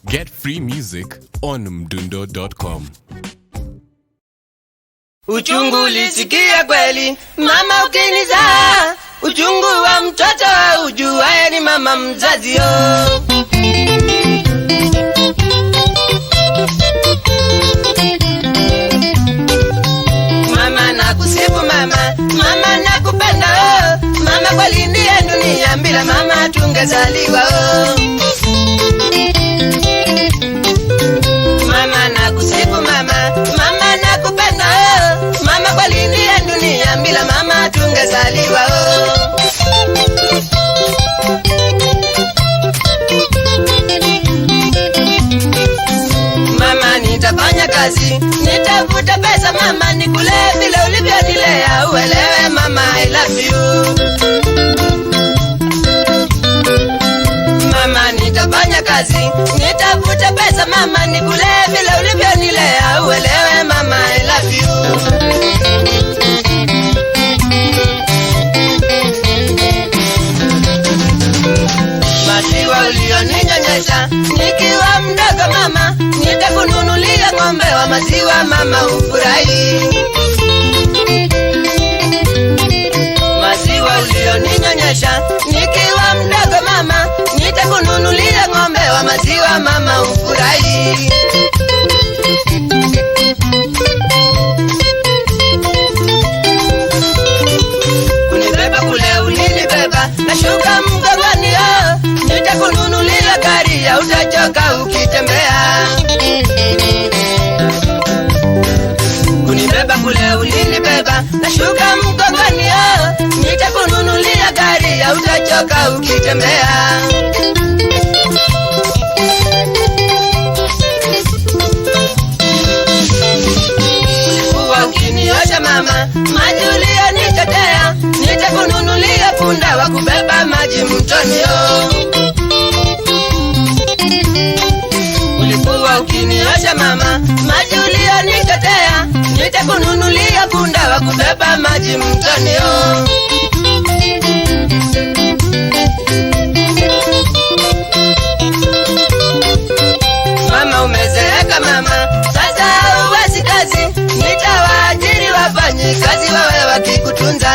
Get free music on mdundo.com. Uchungu lisikia kweli, mama ukinizaa. Uchungu wa mtoto ujuaye ni mama mzazi yo. Mama nakusifu mama, mama nakupenda mama kweli ndiye dunia bila mama tungezaliwa Mama nakusifu mama, mama nakupenda mama kweli ndiye dunia bila mama tungezaliwa Mama nitafanya kazi, nitafuta pesa mama nikule vile ulivyonilea uelewe mama I love you Mama nitafanya kazi, nitafuta pesa mama nikule vile ulivyonilea uelewe mama I love you Maziwa ulioninyonyesha nikiwa mdogo mama, nitakununulia ng'ombe wa maziwa mama ufurahi Maziwa ulioninyonyesha nikiwa mdogo mama, nitakununulia ng'ombe wa maziwa mama ufurahi Kunibeba kule ulinibeba, nashuka mgongoni nitakununulia gari ya utachoka ukitembea Kunibeba kule ulinibeba, nashuka mgongoni nitakununulia gari ya utachoka ukitembea Ulikuwa ukiniosha mama, maji ulionitetea, nitakununulia punda wa kubeba maji mtoni Ulikuwa ukiniosha mama, maji ulionitetea, nitakununulia punda wa kubeba maji mtoni Mama umezeeka mama, sasa huwezi kazi, nitawaajiri wafanyi kazi wawe wakikutunza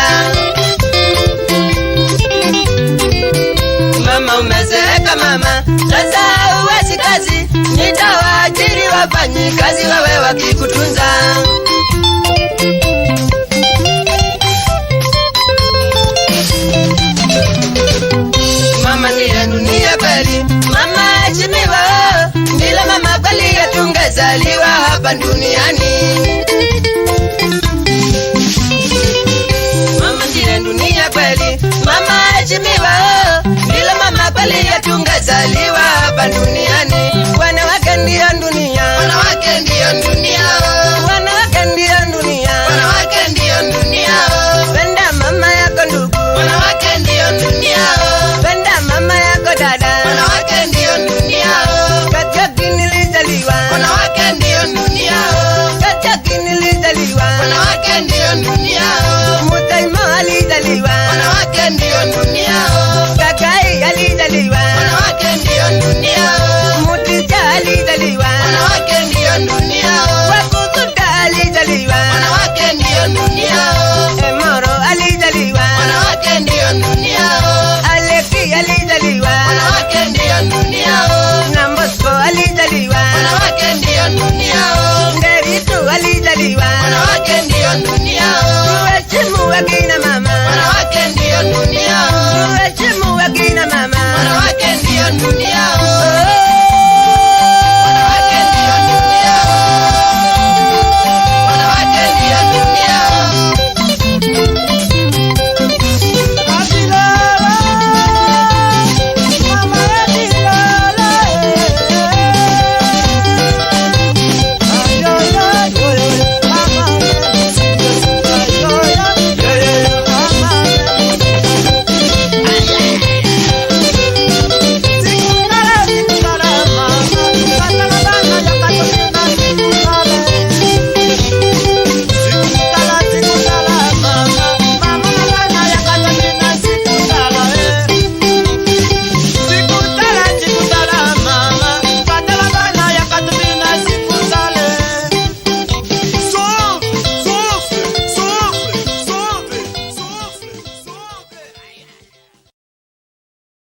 Mama umezeeka mama, sasa huwezi kazi, nitawaajiri wafanyi kazi wawe wakikutunza Mama ndiye dunia kweli, mama heshimiwa bila mama kweli hatungezaliwa hapa duniani Mama ndiye dunia kweli, mama heshimiwa bila mama kweli hatungezaliwa